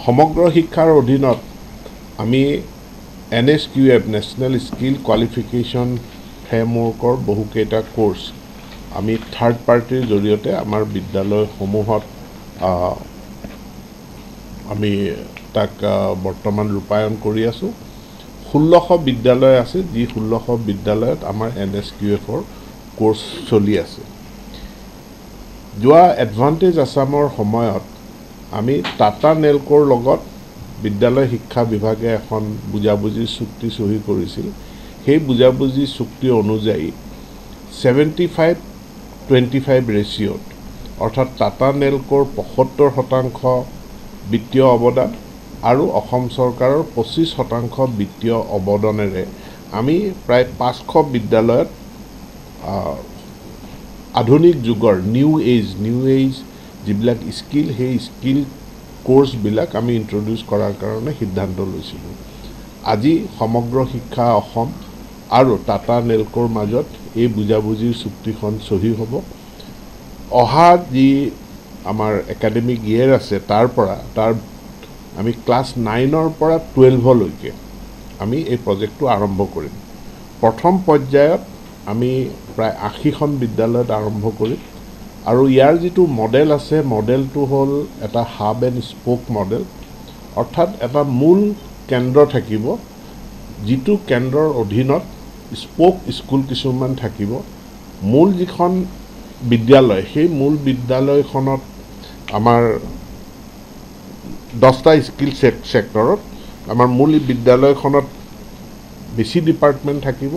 সমগ্ৰ শিক্ষাৰ অধীনত আমি NSQF নেশ্যনেল স্কিল কোৱালিফিকেশ্যন ফ্ৰেমৱৰ্কৰ বহুকেইটা কোৰ্চ আমি থাৰ্ড পাৰ্টিৰ জৰিয়তে আমাৰ বিদ্যালয়সমূহত আমি তাক বৰ্তমান ৰূপায়ণ কৰি আছোঁ 1600 বিদ্যালয় আছে যি 1600 বিদ্যালয়ত আমাৰ NSQFৰ কোৰ্চ চলি আছে যোৱা এডভান্টেজ আসামৰ সময়ত আমি টাটা নেলকৰ লগত বিদ্যালয় শিক্ষা বিভাগে এখন বুজাবুজি চুক্তি সহি কৰিছিল সেই বুজাবুজি চুক্তি অনুযায়ী 75-25 ৰেচিঅ'ত অৰ্থাৎ টাটা নেলকৰ 75% বিত্তীয় অৱদান আৰু অসম চৰকাৰৰ 25% বিত্তীয় অৱদানেৰে আমি প্ৰায় 500 বিদ্যালয়ত আধুনিক যুগৰ নিউ এজ যিবিলাক স্কিল সেই স্কিল কোৰ্চবিলাক আমি ইন্ট্ৰোডিউস কৰাৰ কাৰণে সিদ্ধান্ত লৈছিলোঁ আজি সমগ্ৰ শিক্ষা অসম আৰু টাটা নেলকৰ মাজত এই বুজাবুজিৰ চুক্তিখন সহি হ'ব অহা যি আমাৰ একাডেমিক ইয়েৰ আছে তাৰ আমি ক্লাছ 9 ৰ পৰা 12 লৈকে আমি এই প্ৰজেক্টটো আৰম্ভ কৰিম প্ৰথম পৰ্যায়ত আমি প্ৰায় 80খন বিদ্যালয়ত আৰম্ভ কৰিম আৰু ইয়াৰ যেটো মডেল আছে মডেলটো হল এটা হাব এণ্ড স্পোক মডেল অৰ্থাৎ এটা মূল কেন্দ্ৰ থাকিব যেটো কেন্দ্ৰৰ অধীনত স্পোক স্কুল কিছুমান থাকিব মূল যিখন বিদ্যালয় সেই মূল বিদ্যালয়খনত আমাৰ 10টা স্কিল সেক্টৰত আমাৰ মূল বিদ্যালয়খনত বেছি ডিপাৰ্টমেন্ট থাকিব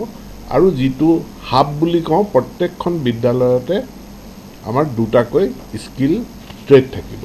আৰু যেটো হাব বুলি কওঁ প্ৰত্যেকখন বিদ্যালয়তে আমাৰ দুটাকৈ স্কিল ট্ৰেড থাকিব